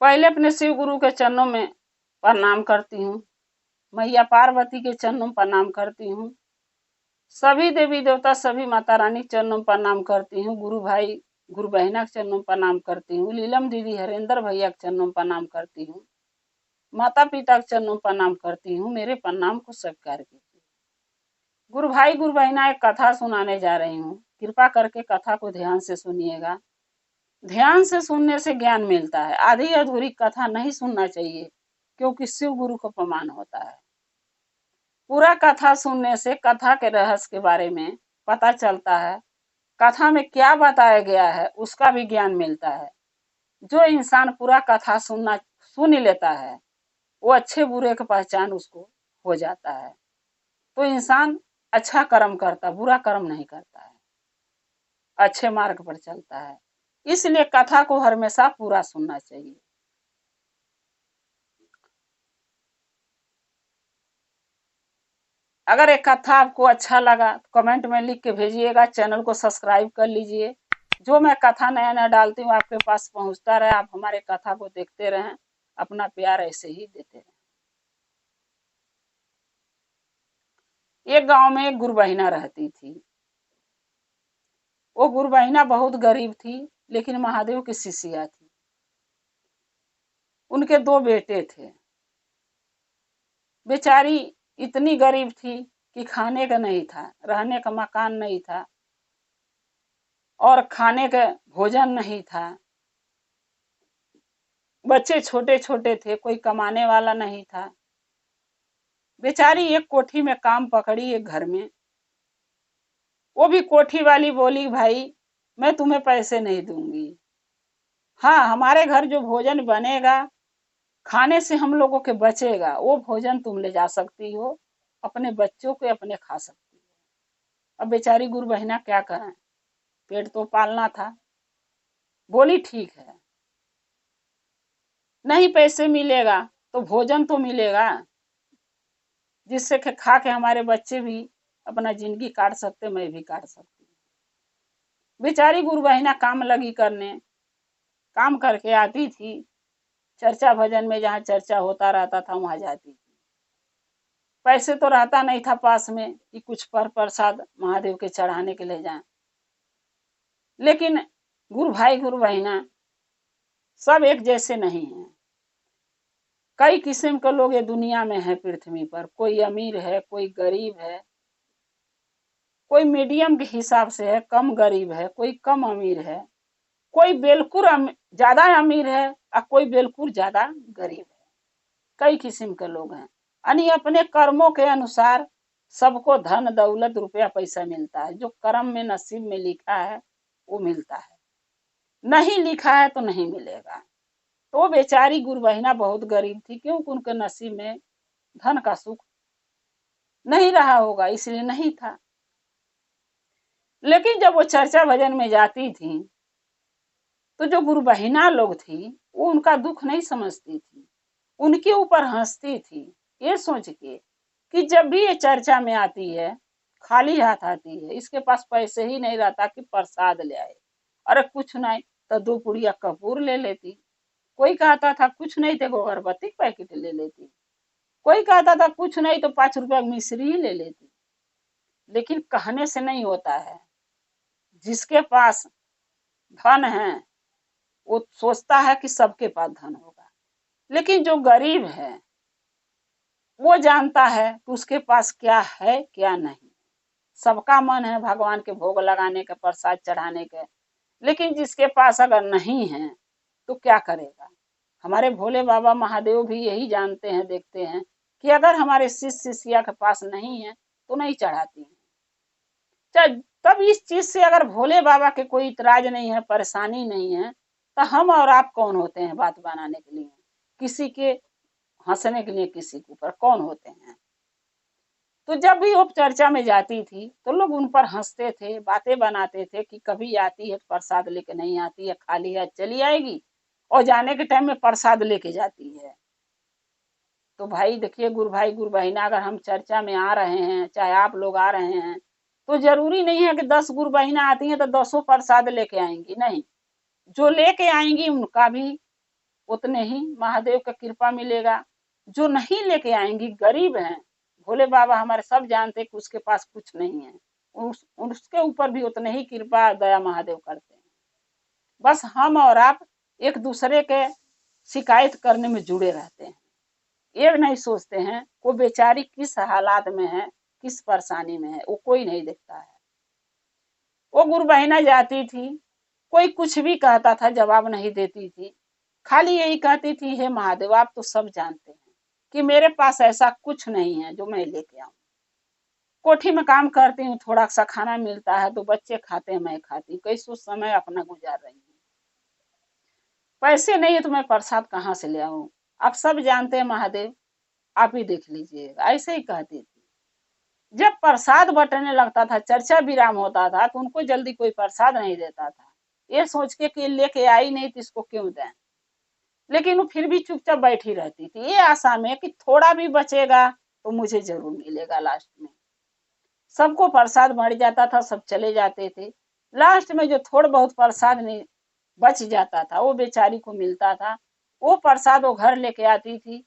पहले अपने शिव गुरु के चरणों में प्रणाम करती हूँ, मैया पार्वती के चरणों में प्रणाम करती हूँ, सभी देवी देवता सभी माता रानी के चरणों में प्रणाम करती हूँ, गुरु भाई गुरु बहना के चरणों में प्रणाम करती हूँ, लीलम दीदी हरेंद्र भैया के चरणों में प्रणाम करती हूँ, माता पिता के चरणों में प्रणाम करती हूँ। मेरे प्रणाम को स्वीकार कीजिए। गुरु भाई गुरु बहना एक कथा सुनाने जा रही हूँ, कृपा करके कथा को ध्यान से सुनिएगा। ध्यान से सुनने से ज्ञान मिलता है, आधी अधूरी कथा नहीं सुनना चाहिए, क्योंकि शिव गुरु को अपमान होता है। पूरा कथा सुनने से कथा के रहस्य के बारे में पता चलता है, कथा में क्या बताया गया है उसका भी ज्ञान मिलता है। जो इंसान पूरा कथा सुन लेता है, वो अच्छे बुरे की पहचान उसको हो जाता है। तो इंसान अच्छा कर्म करता, बुरा कर्म नहीं करता है, अच्छे मार्ग पर चलता है। इसलिए कथा को हमेशा पूरा सुनना चाहिए। अगर एक कथा आपको अच्छा लगा तो कमेंट में लिख के भेजिएगा, चैनल को सब्सक्राइब कर लीजिए। जो मैं कथा नया नया डालती हूँ आपके पास पहुंचता रहे, आप हमारे कथा को देखते रहें, अपना प्यार ऐसे ही देते रहें। एक गांव में एक गुरबहिना रहती थी। वो गुरबहिना बहुत गरीब थी, लेकिन महादेव की शिष्या थी। उनके 2 बेटे थे। बेचारी इतनी गरीब थी कि खाने का नहीं था, रहने का मकान नहीं था और खाने का भोजन नहीं था। बच्चे छोटे छोटे थे, कोई कमाने वाला नहीं था। बेचारी एक कोठी में काम पकड़ी, एक घर में। वो भी कोठी वाली बोली, भाई मैं तुम्हें पैसे नहीं दूंगी, हाँ हमारे घर जो भोजन बनेगा, खाने से हम लोगों के बचेगा, वो भोजन तुम ले जा सकती हो, अपने बच्चों को अपने खा सकती हो। अब बेचारी गुरबहिना क्या करें, पेट तो पालना था। बोली ठीक है, नहीं पैसे मिलेगा तो भोजन तो मिलेगा, जिससे खा के हमारे बच्चे भी अपना जिंदगी काट सकते, मैं भी काट सकती। बेचारी गुरबहिना काम लगी करने, काम करके आती थी, चर्चा भजन में जहाँ चर्चा होता रहता था वहां जाती थी। पैसे तो रहता नहीं था पास में कि कुछ पर प्रसाद महादेव के चढ़ाने के ले जाएं, लेकिन गुरु भाई गुरु बहिना सब एक जैसे नहीं हैं। कई किस्म के लोग ये दुनिया में है पृथ्वी पर, कोई अमीर है, कोई गरीब है, कोई मीडियम के हिसाब से है, कम गरीब है, कोई कम अमीर है, कोई बिल्कुल ज्यादा अमीर है और कोई बिल्कुल ज्यादा गरीब है। कई किस्म के लोग हैं, यानी अपने कर्मों के अनुसार सबको धन दौलत रुपया पैसा मिलता है। जो कर्म में नसीब में लिखा है वो मिलता है, नहीं लिखा है तो नहीं मिलेगा। तो बेचारी गुरबहिना बहुत गरीब थी, क्योंकि उनके नसीब में धन का सुख नहीं रहा होगा, इसलिए नहीं था। लेकिन जब वो चर्चा भजन में जाती थी तो जो गुरबहिना लोग थी वो उनका दुख नहीं समझती थी, उनके ऊपर हंसती थी, ये सोच के कि जब भी ये चर्चा में आती है खाली हाथ आती है, इसके पास पैसे ही नहीं रहता कि प्रसाद ले आए। अरे कुछ नहीं तो 2 पुड़िया कपूर ले लेती, कोई कहता था कुछ नहीं तो अगरबत्ती पैकेट ले लेती, कोई कहता था कुछ नहीं तो 5 रुपया मिश्री ही ले लेती। लेकिन कहने से नहीं होता है, जिसके पास धन है वो सोचता है कि सबके पास धन होगा, लेकिन जो गरीब है वो जानता है कि उसके पास क्या है क्या नहीं। सबका मन है भगवान के भोग लगाने के, प्रसाद चढ़ाने के, लेकिन जिसके पास अगर नहीं है तो क्या करेगा। हमारे भोले बाबा महादेव भी यही जानते हैं, देखते हैं कि अगर हमारे शिष्य शिष्या के पास नहीं है तो नहीं चढ़ाती हैं। तब इस चीज से अगर भोले बाबा के कोई इतराज नहीं है, परेशानी नहीं है, तो हम और आप कौन होते हैं बात बनाने के लिए, किसी के हंसने के लिए किसी के ऊपर कौन होते हैं। तो जब भी वो चर्चा में जाती थी तो लोग उन पर हंसते थे, बातें बनाते थे कि कभी आती है प्रसाद लेके नहीं आती है, खाली है चली आएगी और जाने के टाइम में प्रसाद लेके जाती है। तो भाई देखिए गुरु भाई गुरु बहिना, अगर हम चर्चा में आ रहे हैं, चाहे आप लोग आ रहे हैं, तो जरूरी नहीं है कि 10 गुरु बहिना आती हैं तो 10 प्रसाद लेके आएंगी, नहीं। जो लेके आएंगी उनका भी उतने ही महादेव का कृपा मिलेगा। जो नहीं लेके आएंगी, गरीब हैं, भोले बाबा हमारे सब जानते हैं कि उसके पास कुछ नहीं है, उसके ऊपर भी उतने ही कृपा दया महादेव करते हैं। बस हम और आप एक दूसरे के शिकायत करने में जुड़े रहते हैं, ये नहीं सोचते हैं वो बेचारी किस हालात में है, किस परेशानी में है, वो कोई नहीं देखता है। वो गुरु बहिना जाती थी, कोई कुछ भी कहता था जवाब नहीं देती थी, खाली यही कहती थी, हे महादेव आप तो सब जानते हैं कि मेरे पास ऐसा कुछ नहीं है जो मैं लेके आऊं। कोठी में काम करती हूँ, थोड़ा सा खाना मिलता है तो बच्चे खाते हैं, मैं खाती हूँ, कैसे समय अपना गुजार रही हूँ। पैसे नहीं है तो मैं प्रसाद कहाँ से ले आऊं, आप सब जानते हैं महादेव, आप ही देख लीजिएगा, ऐसे ही कहती थी। जब प्रसाद बंटने लगता था, चर्चा विराम होता था, तो उनको जल्दी कोई प्रसाद नहीं देता था, ये सोच के कि लेके आई नहीं तो इसको क्यों दें। लेकिन वो फिर भी चुपचाप बैठी रहती थी, ये आशा में कि थोड़ा भी बचेगा तो मुझे जरूर मिलेगा। लास्ट में सबको प्रसाद बढ़ जाता था, सब चले जाते थे। लास्ट में जो थोड़ा बहुत प्रसाद नहीं बच जाता था, वो बेचारी को मिलता था। वो प्रसाद वो घर लेके आती थी।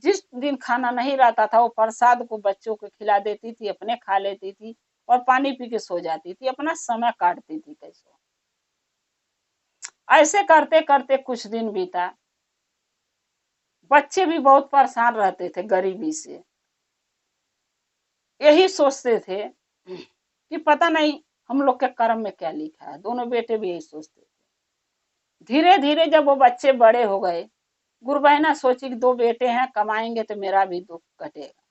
जिस दिन खाना नहीं रहता था, वो प्रसाद को बच्चों को खिला देती थी, अपने खा लेती थी और पानी पी के सो जाती थी, अपना समय काटती थी। कैसे ऐसे करते करते कुछ दिन बीता। बच्चे भी बहुत परेशान रहते थे गरीबी से, यही सोचते थे कि पता नहीं हम लोग के कर्म में क्या लिखा है। दोनों बेटे भी यही सोचते थे। धीरे धीरे जब वो बच्चे बड़े हो गए, गुरु बहना सोची कि दो बेटे हैं, कमाएंगे तो मेरा भी दुख कटेगा।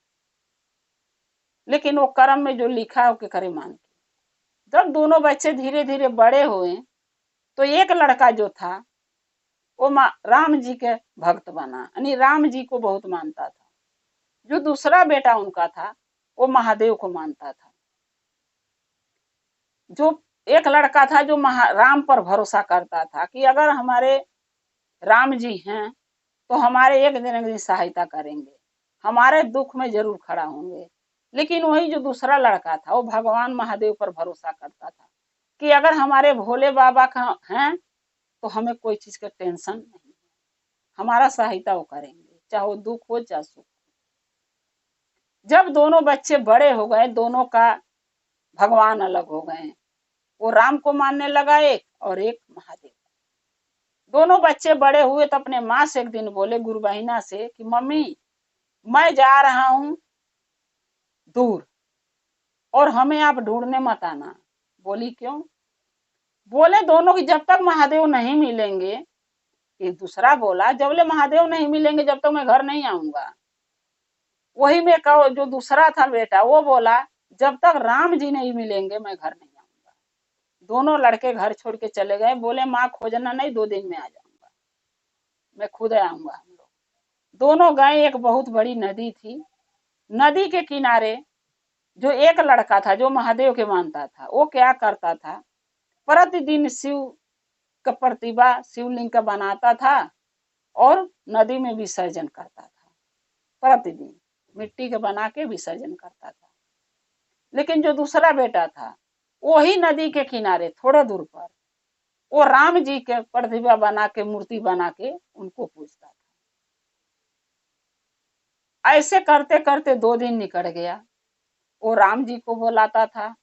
लेकिन वो कर्म में जो लिखा है वो करे मान के। जब दोनों बच्चे धीरे धीरे बड़े हुए तो एक लड़का जो था वो राम जी के भक्त बना, यानी राम जी को बहुत मानता था। जो दूसरा बेटा उनका था वो महादेव को मानता था। जो एक लड़का था जो राम पर भरोसा करता था कि अगर हमारे राम जी हैं तो हमारे एक दिन सहायता करेंगे, हमारे दुख में जरूर खड़ा होंगे। लेकिन वही जो दूसरा लड़का था वो भगवान महादेव पर भरोसा करता था कि अगर हमारे भोले बाबा का हैं तो हमें कोई चीज का टेंशन नहीं, हमारा सहायता वो करेंगे, चाहे वो दुख हो चाहे सुख। जब दोनों बच्चे बड़े हो गए, दोनों का भगवान अलग हो गए। वो राम को मानने लगा एक, और एक महादेव। दोनों बच्चे बड़े हुए तो अपने माँ से एक दिन बोले, गुरु बहिना से, कि मम्मी मैं जा रहा हूं दूर और हमें आप ढूंढने मत आना। बोली क्यों? बोले दोनों की जब तक महादेव नहीं मिलेंगे। एक दूसरा बोला जबले महादेव नहीं मिलेंगे जब तक मैं घर नहीं आऊंगा। वही में कहो जो दूसरा था बेटा वो बोला जब तक राम जी नहीं मिलेंगे मैं घर नहीं आऊंगा। दोनों लड़के घर छोड़ के चले गए, बोले माँ खोजना नहीं, 2 दिन में आ जाऊंगा, मैं खुद आऊंगा। हम लोग दोनों गए, एक बहुत बड़ी नदी थी। नदी के किनारे जो एक लड़का था जो महादेव के मानता था, वो क्या करता था, प्रतिदिन शिव का प्रतिभा शिवलिंग का बनाता था और नदी में विसर्जन करता था। प्रतिदिन मिट्टी के बना के विसर्जन करता था। लेकिन जो दूसरा बेटा था वही नदी के किनारे थोड़ा दूर पर वो राम जी के प्रतिभा बना के मूर्ति बना के उनको पूजता था। ऐसे करते करते 2 दिन निकल गया। वो राम जी को बुलाता था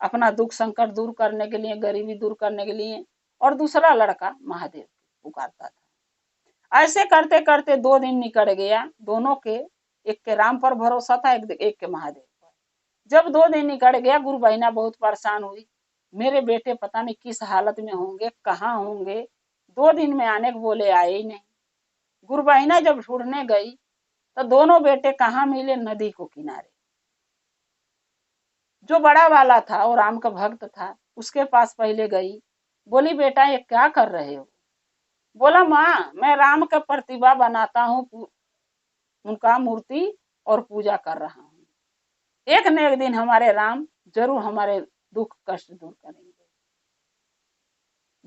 अपना दुख संकट दूर करने के लिए, गरीबी दूर करने के लिए, और दूसरा लड़का महादेव पुकारता था। ऐसे करते करते 2 दिन निकल गया। दोनों के, एक के राम पर भरोसा था, एक के महादेव पर। जब 2 दिन निकल गया, गुरु बहिना बहुत परेशान हुई, मेरे बेटे पता नहीं किस हालत में होंगे, कहाँ होंगे। 2 दिन में आने को बोले, आए ही नहीं। गुरु बहिना जब ढूंढने गई तो दोनों बेटे कहाँ मिले, नदी को किनारे। जो बड़ा वाला था और राम का भक्त था उसके पास पहले गई, बोली बेटा ये क्या कर रहे हो? बोला माँ मैं राम का प्रतिभा बनाता हूँ, उनका मूर्ति और पूजा कर रहा हूँ। एक न एक दिन हमारे राम जरूर हमारे दुख कष्ट दूर करेंगे।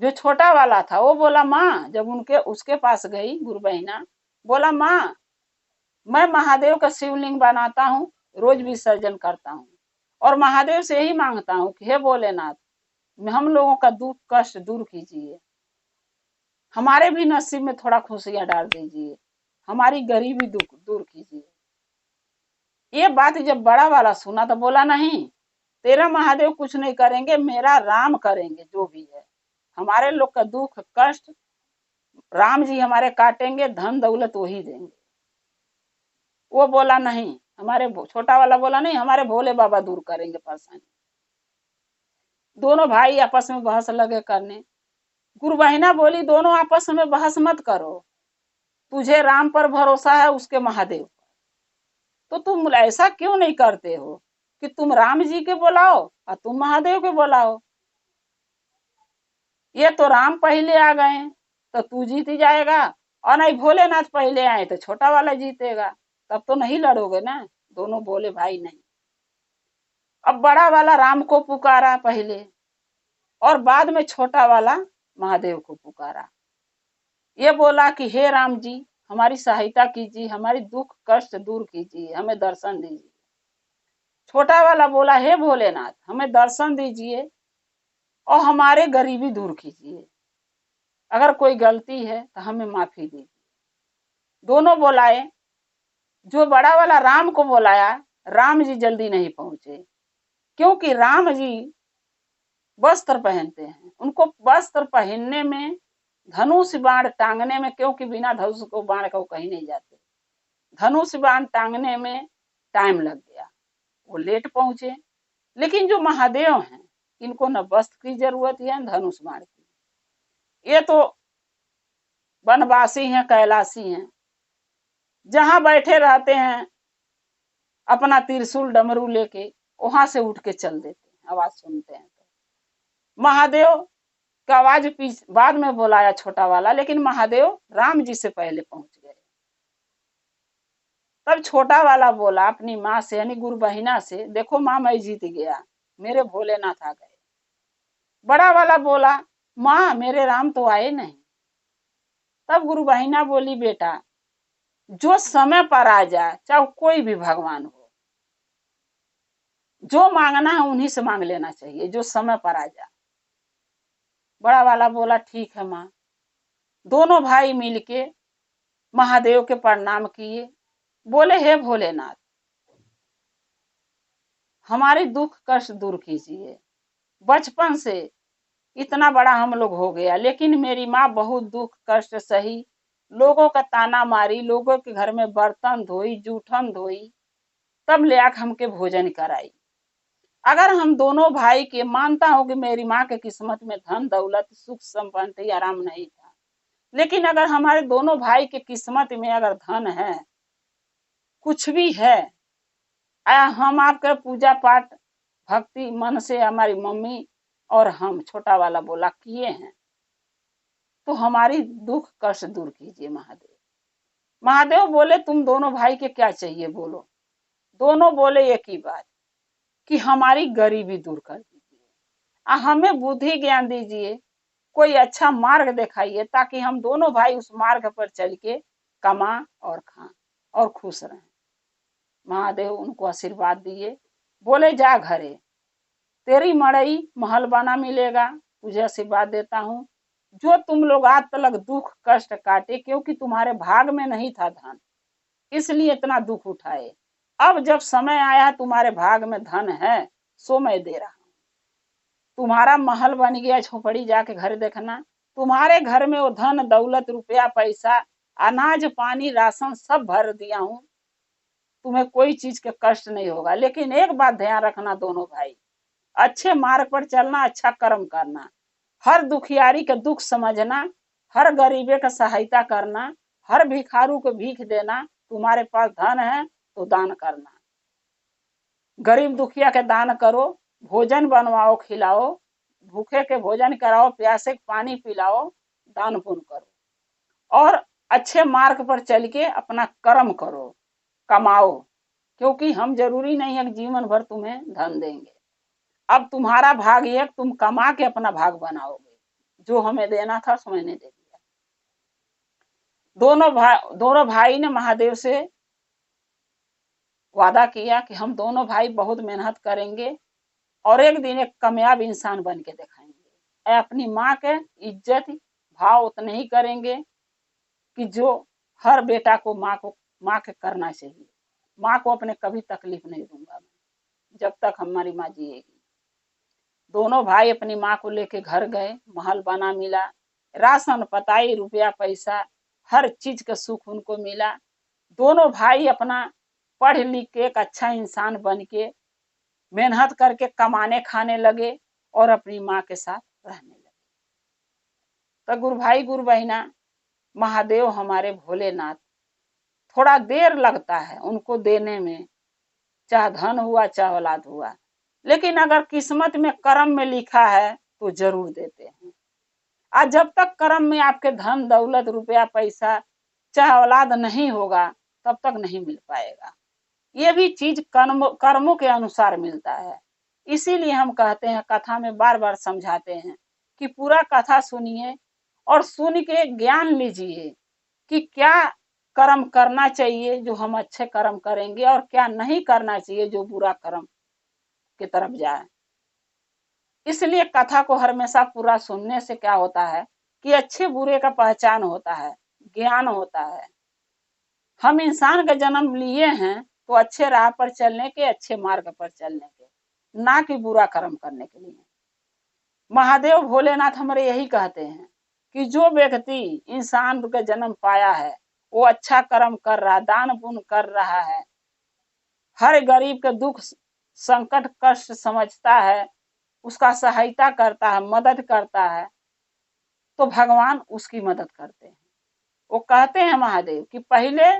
जो छोटा वाला था वो बोला माँ, जब उनके उसके पास गई गुरु बहिना, बोला माँ मैं महादेव का शिवलिंग बनाता हूँ, रोज विसर्जन करता हूँ और महादेव से यही मांगता हूँ कि हे भोलेनाथ हम लोगों का दुख कष्ट दूर कीजिए। हमारे भी नसीब में थोड़ा खुशियां डाल दीजिए, हमारी गरीबी दुख दूर कीजिए। ये बात जब बड़ा वाला सुना तो बोला, नहीं तेरा महादेव कुछ नहीं करेंगे, मेरा राम करेंगे जो भी है। हमारे लोग का दुख कष्ट राम जी हमारे काटेंगे, धन दौलत वही देंगे। वो बोला नहीं, हमारे छोटा वाला बोला नहीं, हमारे भोले बाबा दूर करेंगे परेशानी। दोनों भाई आपस में बहस लगे करने। गुरु बहिना बोली, दोनों आपस में बहस मत करो, तुझे राम पर भरोसा है, उसके महादेव पर, तो तुम ऐसा क्यों नहीं करते हो कि तुम राम जी के बुलाओ और तुम महादेव के बुलाओ। ये तो राम पहले आ गए तो तू जीत ही जाएगा, और नहीं भोलेनाथ पहले आए तो छोटा वाला जीतेगा, तब तो नहीं लड़ोगे ना। दोनों बोले भाई नहीं। अब बड़ा वाला राम को पुकारा पहले, और बाद में छोटा वाला महादेव को पुकारा। ये बोला कि हे राम जी, हमारी सहायता कीजिए, हमारी दुख कष्ट दूर कीजिए, हमें दर्शन दीजिए। छोटा वाला बोला, हे भोलेनाथ, हमें दर्शन दीजिए और हमारे गरीबी दूर कीजिए, अगर कोई गलती है तो हमें माफी दीजिए। दोनों बोलाए। जो बड़ा वाला राम को बोलाया, राम जी जल्दी नहीं पहुंचे, क्योंकि राम जी वस्त्र पहनते हैं, उनको वस्त्र पहनने में, धनुष बाण टांगने में, क्योंकि बिना धनुष को बाण को कहीं नहीं जाते, धनुष बाण टांगने में टाइम लग गया, वो लेट पहुंचे। लेकिन जो महादेव हैं, इनको न वस्त्र की जरूरत है न धनुष बाण की, ये तो वनवासी हैं, कैलाशी हैं, जहां बैठे रहते हैं अपना त्रिशूल डमरू लेके, वहां से उठ के चल देते हैं, आवाज सुनते हैं तो। महादेव का आवाज बाद में बुलाया छोटा वाला, लेकिन महादेव राम जी से पहले पहुंच गए। तब छोटा वाला बोला अपनी माँ से, यानी गुरु बहिना से, देखो माँ मैं जीत गया, मेरे भोलेनाथ आ गए। बड़ा वाला बोला, माँ मेरे राम तो आए नहीं। तब गुरु बहिना बोली, बेटा जो समय पर आ जाए, चाहे कोई भी भगवान हो, जो मांगना है उन्हीं से मांग लेना चाहिए, जो समय पर आ जाए। बड़ा वाला बोला, ठीक है माँ। दोनों भाई मिलके महादेव के प्रणाम किए, बोले हे भोलेनाथ, हमारी दुख कष्ट दूर कीजिए। बचपन से इतना बड़ा हम लोग हो गया, लेकिन मेरी माँ बहुत दुख कष्ट सही, लोगों का ताना मारी, लोगों के घर में बर्तन धोई, जूठन धोई, तब ले आकर हमके भोजन कराई। अगर हम दोनों भाई के, मानता हूं कि मेरी माँ के किस्मत में धन दौलत सुख संपत्ति आराम नहीं था, लेकिन अगर हमारे दोनों भाई के किस्मत में अगर धन है, कुछ भी है, हम आपके पूजा पाठ भक्ति मन से हमारी मम्मी और हम, छोटा वाला बोला, किए हैं, तो हमारी दुख कष्ट दूर कीजिए महादेव। महादेव बोले, तुम दोनों भाई के क्या चाहिए बोलो। दोनों बोले एक ही बात, कि हमारी गरीबी दूर कर दीजिए, हमें बुद्धि ज्ञान दीजिए, कोई अच्छा मार्ग दिखाइए, ताकि हम दोनों भाई उस मार्ग पर चल के कमा और खा और खुश रहें। महादेव उनको आशीर्वाद दिए, बोले जा घरे, तेरी मड़ई महल बना मिलेगा, तुझे आशीर्वाद देता हूँ। जो तुम लोग आज तक दुख कष्ट काटे, क्योंकि तुम्हारे भाग में नहीं था धन, इसलिए इतना दुख उठाए, अब जब समय आया तुम्हारे भाग में धन है, सो मैं दे रहा हूं। तुम्हारा महल बन गया, झोपड़ी जाके घर देखना, तुम्हारे घर में वो धन दौलत रुपया पैसा अनाज पानी राशन सब भर दिया हूं, तुम्हें कोई चीज के कष्ट नहीं होगा। लेकिन एक बात ध्यान रखना दोनों भाई, अच्छे मार्ग पर चलना, अच्छा कर्म करना, हर दुखियारी का दुख समझना, हर गरीबे का सहायता करना, हर भिखारू को भीख देना, तुम्हारे पास धन है तो दान करना, गरीब दुखिया के दान करो, भोजन बनवाओ खिलाओ, भूखे के भोजन कराओ, प्यासे के पानी पिलाओ, दान पुण्य करो, और अच्छे मार्ग पर चल के अपना कर्म करो, कमाओ, क्योंकि हम जरूरी नहीं है कि जीवन भर तुम्हें धन देंगे। अब तुम्हारा भाग ये, तुम कमा के अपना भाग बनाओगे, जो हमें देना था सो मैंने दे दिया। दोनों भाई ने महादेव से वादा किया कि हम दोनों भाई बहुत मेहनत करेंगे और एक दिन एक कामयाब इंसान बन के दिखाएंगे, अपनी माँ के इज्जत भाव उतने ही करेंगे कि जो हर बेटा को माँ के करना चाहिए। माँ को अपने कभी तकलीफ नहीं दूंगा मैं, जब तक हमारी माँ जिएगी। दोनों भाई अपनी माँ को लेके घर गए, महल बना मिला, राशन पताई रुपया पैसा हर चीज का सुख उनको मिला। दोनों भाई अपना पढ़ लिख के एक अच्छा इंसान बन के मेहनत करके कमाने खाने लगे और अपनी माँ के साथ रहने लगे। तो गुरु भाई गुरु बहना, महादेव हमारे भोलेनाथ, थोड़ा देर लगता है उनको देने में, चाहे धन हुआ चाहे औलाद हुआ, लेकिन अगर किस्मत में कर्म में लिखा है तो जरूर देते हैं। आज जब तक कर्म में आपके धन दौलत रुपया पैसा चाहे औलाद नहीं होगा तब तक नहीं मिल पाएगा। ये भी चीज कर्मों के अनुसार मिलता है। इसीलिए हम कहते हैं, कथा में बार बार समझाते हैं कि पूरा कथा सुनिए और सुन के ज्ञान लीजिए कि क्या कर्म करना चाहिए जो हम अच्छे कर्म करेंगे और क्या नहीं करना चाहिए जो बुरा कर्म की तरफ जाए। इसलिए कथा को हमेशा पूरा सुनने से क्या होता है कि अच्छे बुरे का पहचान होता है, ज्ञान होता है। हम इंसान का जन्म लिए हैं तो अच्छे राह पर चलने के, अच्छे मार्ग पर चलने के, ना कि बुरा कर्म करने के लिए। महादेव भोलेनाथ हमारे यही कहते हैं कि जो व्यक्ति इंसान का जन्म पाया है वो अच्छा कर्म कर रहा, दान पुण्य कर रहा है, हर गरीब के दुख संकट कष्ट समझता है, उसका सहायता करता है, मदद करता है, तो भगवान उसकी मदद करते हैं। वो कहते हैं महादेव कि पहले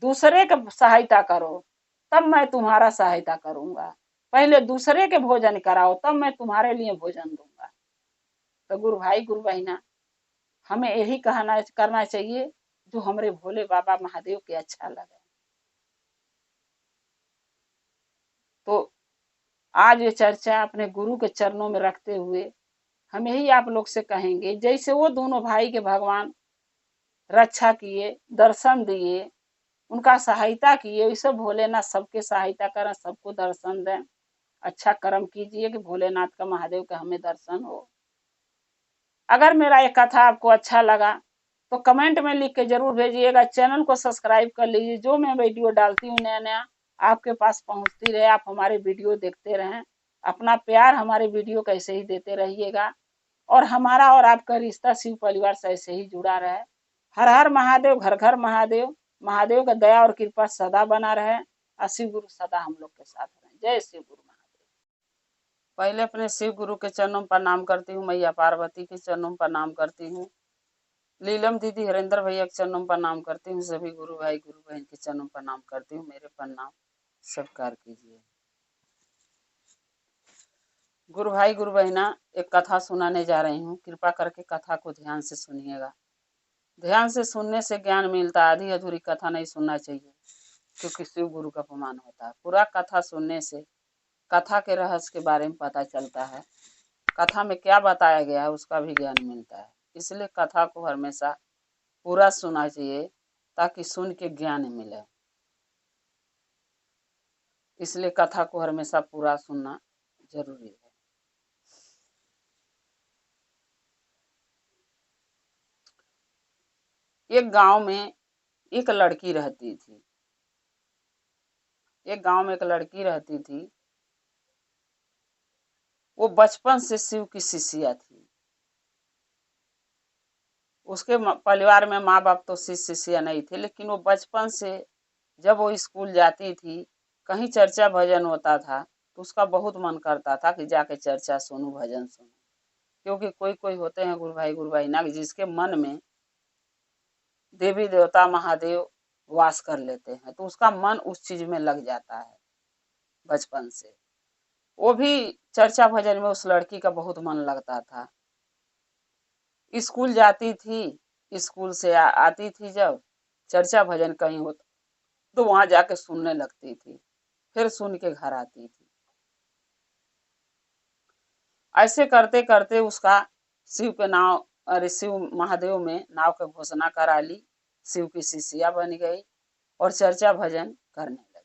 दूसरे के सहायता करो तब मैं तुम्हारा सहायता करूंगा, पहले दूसरे के भोजन कराओ तब मैं तुम्हारे लिए भोजन दूंगा। तो गुरु भाई गुरु बहना, हमें यही करना चाहिए जो हमारे भोले बाबा महादेव के अच्छा लगे। तो आज ये चर्चा अपने गुरु के चरणों में रखते हुए हम यही आप लोग से कहेंगे, जैसे वो दोनों भाई के भगवान रक्षा किए, दर्शन दिए, उनका सहायता किए, वैसे भोलेनाथ सबके सहायता करें, सबको दर्शन दें। अच्छा कर्म कीजिए कि भोलेनाथ का महादेव का हमें दर्शन हो। अगर मेरा ये कथा आपको अच्छा लगा तो कमेंट में लिख के जरूर भेजिएगा। चैनल को सब्सक्राइब कर लीजिए, जो मैं वीडियो डालती हूँ नया नया आपके पास पहुंचती रहे, आप हमारे वीडियो देखते रहें। अपना प्यार हमारे वीडियो को ऐसे ही देते रहिएगा और हमारा और आपका रिश्ता शिव परिवार से ऐसे ही जुड़ा रहे। हर हर महादेव, घर घर महादेव। महादेव का दया और कृपा सदा बना रहे और शिव गुरु सदा हम लोग के साथ रहे। जय शिव गुरु महादेव। पहले अपने शिव गुरु के चरणों पर प्रणाम करती हूँ, मैया पार्वती के चरणों पर प्रणाम करती हूँ, लीलम दीदी हरेंद्र भैया के चरणों पर प्रणाम करती हूँ, सभी गुरु भाई गुरु बहन के चरणों पर प्रणाम करती हूँ। मेरे प्रणाम स्वीकार कीजिए। गुरु भाई गुरु बहना, एक कथा सुनाने जा रही हूँ, कृपा करके कथा को ध्यान से सुनिएगा। ध्यान से सुनने से ज्ञान मिलता है, आधी अधूरी कथा नहीं सुनना चाहिए क्योंकि शिव गुरु का अपमान होता है। पूरा कथा सुनने से कथा के रहस्य के बारे में पता चलता है, कथा में क्या बताया गया है उसका भी ज्ञान मिलता है। इसलिए कथा को हमेशा पूरा सुनना चाहिए ताकि सुन के ज्ञान मिले। इसलिए कथा को हमेशा पूरा सुनना जरूरी है। एक गांव में एक लड़की रहती थी। एक गांव में एक लड़की रहती थी, वो बचपन से शिव की शिष्या थी। उसके परिवार में माँ बाप तो शिव शिष्या नहीं थे, लेकिन वो बचपन से जब वो स्कूल जाती थी, कहीं चर्चा भजन होता था तो उसका बहुत मन करता था कि जाके चर्चा सुनूं, भजन सुनूं। क्योंकि कोई कोई होते हैं गुरु भाई गुरु बहना जिसके मन में देवी देवता महादेव वास कर लेते हैं, तो उसका मन उस चीज में लग जाता है बचपन से। वो भी चर्चा भजन में उस लड़की का बहुत मन लगता था। स्कूल जाती थी, स्कूल से आती थी, जब चर्चा भजन कहीं होता तो वहां जाके सुनने लगती थी, फिर सुन के घर आती थी। ऐसे करते करते उसका शिव के नाव, अरे शिव महादेव में नाव की घोषणा करा ली, शिव की शिष्या बन गई और चर्चा भजन करने लगी।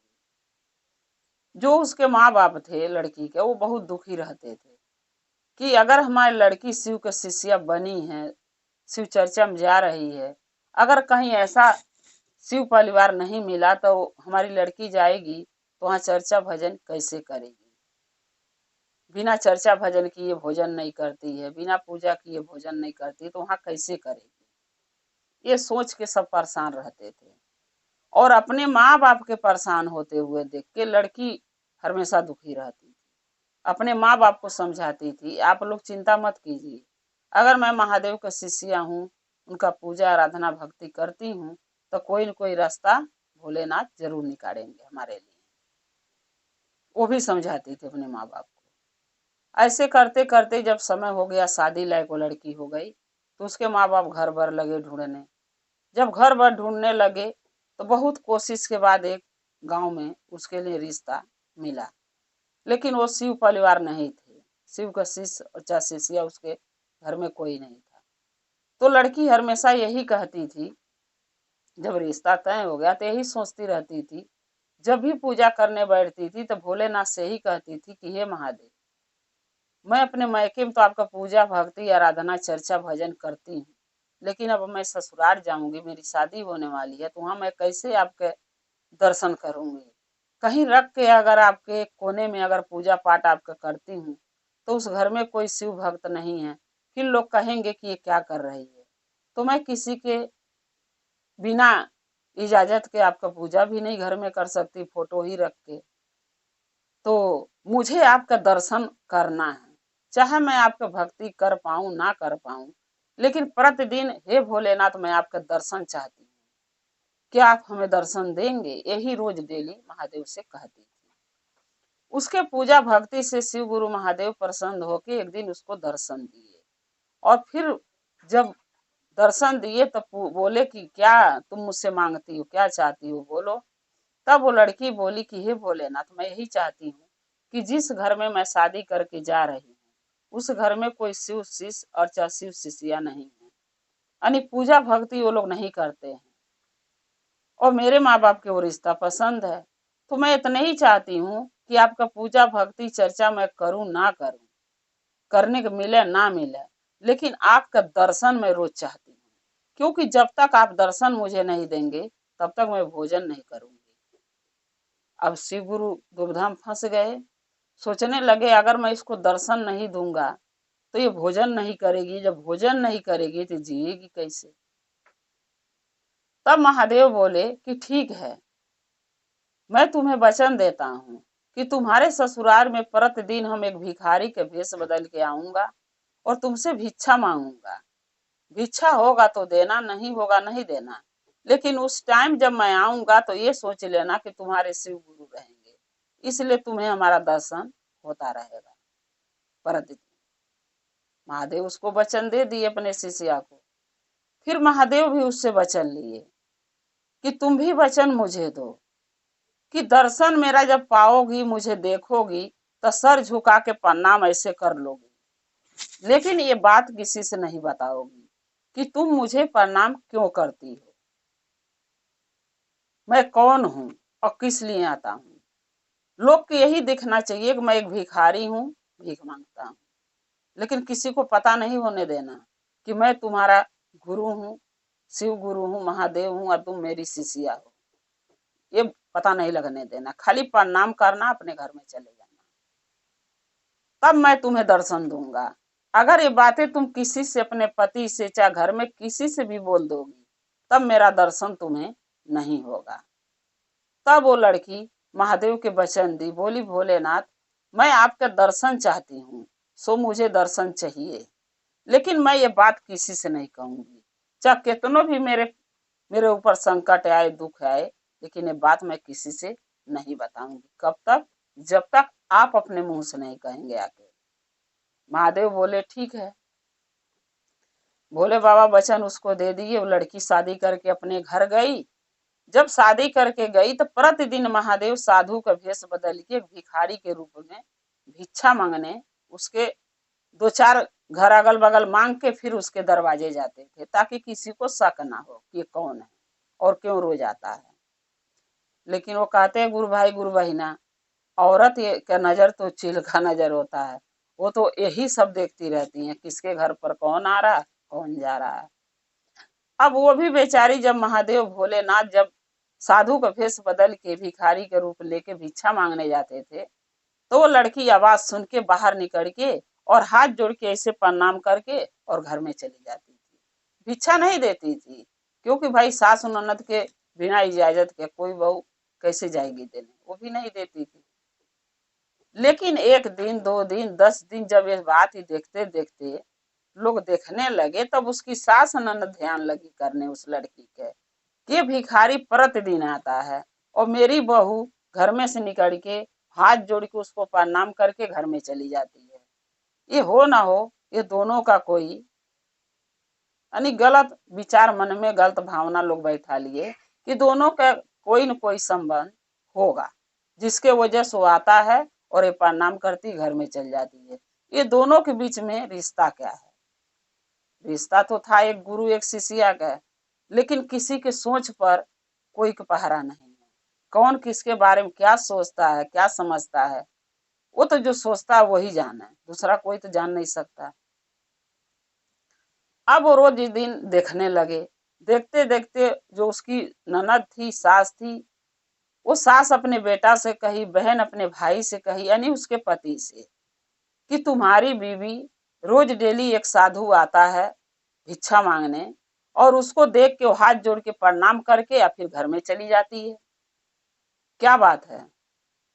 जो उसके माँ बाप थे लड़की के, वो बहुत दुखी रहते थे कि अगर हमारी लड़की शिव के शिष्या बनी है शिव चर्चा में जा रही है, अगर कहीं ऐसा शिव परिवार नहीं मिला तो हमारी लड़की जाएगी तो वहाँ चर्चा भजन कैसे करेगी? बिना चर्चा भजन किए भोजन नहीं करती है, बिना पूजा किए भोजन नहीं करती, तो वहाँ कैसे करेगी? ये सोच के सब परेशान रहते थे। और अपने माँ बाप के परेशान होते हुए देख के लड़की हमेशा दुखी रहती थी। अपने माँ बाप को समझाती थी, आप लोग चिंता मत कीजिए, अगर मैं महादेव का शिष्या हूँ, उनका पूजा आराधना भक्ति करती हूँ, तो कोई न कोई रास्ता भोलेनाथ जरूर निकालेंगे हमारे लिए। वो भी समझाती थी अपने माँ बाप को। ऐसे करते करते जब समय हो गया, शादी लायक वो लड़की हो गई, तो उसके माँ बाप घर भर लगे ढूंढने। जब घर भर ढूंढने लगे तो बहुत कोशिश के बाद एक गांव में उसके लिए रिश्ता मिला, लेकिन वो शिव परिवार नहीं थे। शिव का शिष्य और चाहे शिष्या उसके घर में कोई नहीं था। तो लड़की हमेशा यही कहती थी, जब रिश्ता तय हो गया तो यही सोचती रहती थी, जब भी पूजा करने बैठती थी तो भोलेनाथ से ही कहती थी कि हे महादेव, मैं अपने मायके में तो आपका पूजा भक्ति आराधना चर्चा भजन करती हूँ, लेकिन अब मैं ससुराल जाऊंगी, मेरी शादी होने वाली है, तो वहाँ मैं कैसे आपके दर्शन करूंगी? कहीं रख के अगर आपके कोने में अगर पूजा पाठ आपका करती हूँ तो उस घर में कोई शिव भक्त नहीं है, फिर लोग कहेंगे कि ये क्या कर रही है। तो मैं किसी के बिना इजाजत के आपका पूजा भी नहीं घर में कर सकती, फोटो ही रख के। तो मुझे आपका दर्शन करना है, चाहे मैं आपका भक्ति कर पाऊं ना कर पाऊं, लेकिन प्रतिदिन हे भोलेनाथ मैं आपका दर्शन चाहती हूँ, क्या आप हमें दर्शन देंगे? यही रोज डेली महादेव से कहती थी। उसके पूजा भक्ति से शिव गुरु महादेव प्रसन्न होकर एक दिन उसको दर्शन दिए। और फिर जब दर्शन दिए तब बोले कि क्या तुम मुझसे मांगती हो, क्या चाहती हो, बोलो। तब वो लड़की बोली कि हे भोलेनाथ, मैं यही चाहती हूँ कि जिस घर में मैं शादी करके जा रही हूँ उस घर में कोई शिव शिष्य और चाहे शिव शिष्या नहीं है, यानी पूजा भक्ति वो लोग नहीं करते हैं, और मेरे माँ बाप के वो रिश्ता पसंद है। तो मैं इतना ही चाहती हूँ कि आपका पूजा भक्ति चर्चा मैं करूँ ना करूँ, करने को मिले ना मिले, लेकिन आपका दर्शन मैं रोज चाहती हूँ, क्योंकि जब तक आप दर्शन मुझे नहीं देंगे तब तक मैं भोजन नहीं करूंगी। अब शिव गुरु दुविधा में फंस गए, सोचने लगे अगर मैं इसको दर्शन नहीं दूंगा तो ये भोजन नहीं करेगी, जब भोजन नहीं करेगी तो जिएगी कैसे? तब महादेव बोले कि ठीक है, मैं तुम्हें वचन देता हूँ कि तुम्हारे ससुराल में प्रतिदिन हम एक भिखारी के भेष बदल के आऊंगा और तुमसे भिक्षा मांगूंगा। भिक्षा होगा तो देना, नहीं होगा नहीं देना, लेकिन उस टाइम जब मैं आऊंगा तो ये सोच लेना कि तुम्हारे शिव गुरु रहेंगे, इसलिए तुम्हें हमारा दर्शन होता रहेगा प्रतिदिन। महादेव उसको वचन दे दिए अपने शिष्या को। फिर महादेव भी उससे वचन लिए कि तुम भी वचन मुझे दो कि दर्शन मेरा जब पाओगी, मुझे देखोगी, तो सर झुका के प्रणाम ऐसे कर लोगी, लेकिन ये बात किसी से नहीं बताओगी कि तुम मुझे प्रणाम क्यों करती हो, मैं कौन हूँ और किस लिए आता हूँ। लोग को यही दिखना चाहिए कि मैं एक भिखारी हूँ, भीख मांगता हूँ, लेकिन किसी को पता नहीं होने देना कि मैं तुम्हारा गुरु हूँ, शिव गुरु हूँ, महादेव हूँ, और तुम मेरी शिष्या हो। ये पता नहीं लगने देना, खाली प्रणाम करना, अपने घर में चले जाना, तब मैं तुम्हें दर्शन दूंगा। अगर ये बातें तुम किसी से, अपने पति से, चाहे घर में किसी से भी बोल दोगी, तब मेरा दर्शन तुम्हें नहीं होगा। तब वो लड़की महादेव के वचन दी, बोली भोलेनाथ, मैं आपका दर्शन चाहती हूँ, सो मुझे दर्शन चाहिए, लेकिन मैं ये बात किसी से नहीं कहूंगी, चाहे कितनों भी मेरे मेरे ऊपर संकट आए, दुख आए, लेकिन ये बात मैं किसी से नहीं बताऊंगी। कब तक? जब तक आप अपने मुंह से नहीं कहेंगे आके। महादेव बोले ठीक है। भोले बाबा वचन उसको दे दिए। वो लड़की शादी करके अपने घर गई। जब शादी करके गई तो प्रतिदिन महादेव साधु का भेष बदल के भिखारी के रूप में भिक्षा मांगने उसके दो चार घर अगल बगल मांग के फिर उसके दरवाजे जाते थे, ताकि किसी को शक ना हो कि ये कौन है और क्यों रोज आता है। लेकिन वो कहते हैं गुरु भाई गुरु बहिना, औरत का नजर तो चिल का नजर होता है, वो तो यही सब देखती रहती है, किसके घर पर कौन आ रहा, कौन जा रहा है। अब वो भी बेचारी, जब महादेव भोलेनाथ जब साधु का भेष बदल के भिखारी के रूप लेके भिक्षा मांगने जाते थे, तो वो लड़की आवाज सुन के बाहर निकल के और हाथ जोड़ के ऐसे प्रणाम करके और घर में चली जाती थी। भिक्षा नहीं देती थी, क्योंकि भाई सास ननद के बिना इजाजत के कोई बहू कैसे जाएगी देने, वो भी नहीं देती थी। लेकिन एक दिन, 2 दिन, 10 दिन जब ये बात ही देखते देखते लोग देखने लगे, तब उसकी सास ननद ध्यान लगी करने उस लड़की के, कि भिखारी प्रतिदिन आता है और मेरी बहू घर में से निकल के हाथ जोड़ के उसको प्रणाम करके घर में चली जाती है। ये हो ना हो, ये दोनों का कोई यानी गलत विचार मन में, गलत भावना लोग बैठा लिए कि दोनों का कोई न कोई संबंध होगा, जिसके वजह से वो आता है और ये प्रणाम करती घर में चल जाती है। ये दोनों के बीच में रिश्ता क्या है? रिश्ता तो था एक गुरु एक शिष्या का, लेकिन किसी के सोच पर कोई पहरा नहीं है। कौन किसके बारे में क्या सोचता है, क्या समझता है, वो तो जो सोचता है वही जाने, दूसरा कोई तो जान नहीं सकता। अब वो रोज इस दिन देखने लगे, देखते देखते जो उसकी ननद थी, सास थी, वो सास अपने बेटा से कही, बहन अपने भाई से कही, यानी उसके पति से, कि तुम्हारी बीवी रोज डेली एक साधु आता है भिक्षा मांगने, और उसको देख के वो हाथ जोड़ के प्रणाम करके या फिर घर में चली जाती है। क्या बात है?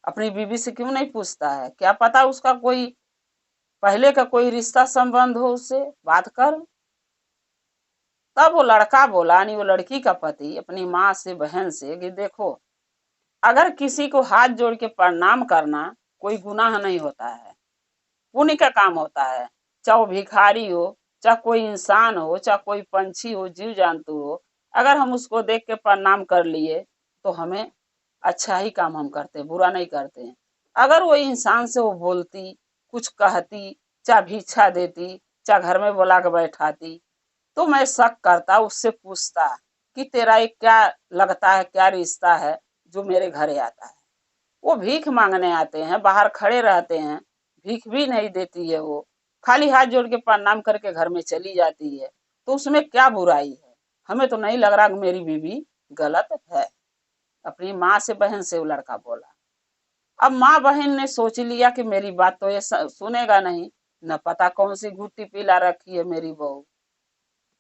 अपनी बीवी से क्यों नहीं पूछता है? क्या पता उसका कोई पहले का कोई रिश्ता संबंध हो, उससे बात कर। तब वो लड़का बोला, नहीं वो लड़की का पति अपनी माँ से, बहन से, कि देखो, अगर किसी को हाथ जोड़ के प्रणाम करना कोई गुनाह नहीं होता है, पुण्य का काम होता है। चाहे वो भिखारी हो, चाहे कोई इंसान हो, चाहे कोई पंछी हो, जीव जंतु हो, अगर हम उसको देख के प्रणाम कर लिए तो हमें अच्छा ही काम हम करते हैं, बुरा नहीं करते हैं। अगर वो इंसान से वो बोलती, कुछ कहती, चाहे भिक्षा देती, चाहे घर में बुला के बैठाती, तो मैं शक करता, उससे पूछता कि तेरा एक क्या लगता है, क्या रिश्ता है जो मेरे घरे आता है। वो भीख मांगने आते हैं, बाहर खड़े रहते हैं, भीख भी नहीं देती है, वो खाली हाथ जोड़ के प्रणाम करके घर में चली जाती है, तो उसमें क्या बुराई है? हमें तो नहीं लग रहा कि मेरी बीवी गलत है। अपनी माँ से, बहन से वो लड़का बोला। अब माँ बहन ने सोच लिया कि मेरी बात तो ये सुनेगा नहीं, न पता कौन सी गुट्टी पिला रखी है मेरी बहू।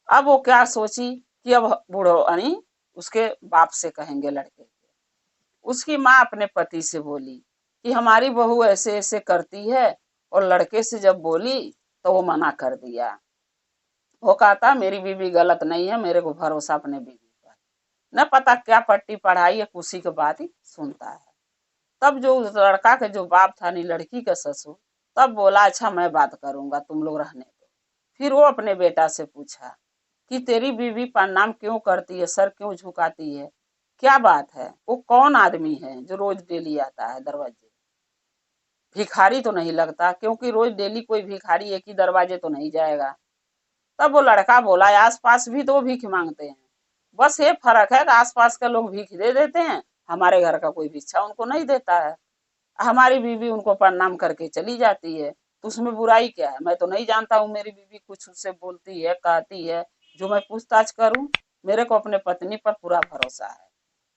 अब वो क्या सोची कि अब बूढ़ो यानी उसके बाप से कहेंगे लड़के के। उसकी माँ अपने पति से बोली कि हमारी बहू ऐसे ऐसे करती है, और लड़के से जब बोली तो वो मना कर दिया। वो कहता मेरी बीवी गलत नहीं है, मेरे को भरोसा अपने बीवी पर, न पता क्या पट्टी पढ़ाई है, उसी के बात ही सुनता है। तब जो उस लड़का के जो बाप था, नहीं लड़की का ससुर, तब बोला अच्छा मैं बात करूंगा, तुम लोग रहने दो। फिर वो अपने बेटा से पूछा कि तेरी बीवी प्रणाम क्यों करती है, सर क्यों झुकाती है, क्या बात है? वो कौन आदमी है जो रोज डेली आता है दरवाजे? भिखारी तो नहीं लगता, क्योंकि रोज डेली कोई भिखारी एक ही दरवाजे तो नहीं जाएगा। तब वो लड़का बोला आस पास भी तो भीख मांगते हैं, बस ये फर्क है कि आस पास के लोग भीख दे देते हैं, हमारे घर का कोई भिक्षा उनको नहीं देता है। हमारी बीवी उनको प्रणाम करके चली जाती है, तो उसमें बुराई क्या है? मैं तो नहीं जानता हूँ मेरी बीवी कुछ उससे बोलती है, कहती है, जो मैं पूछताछ करूं। मेरे को अपने पत्नी पर पूरा भरोसा है।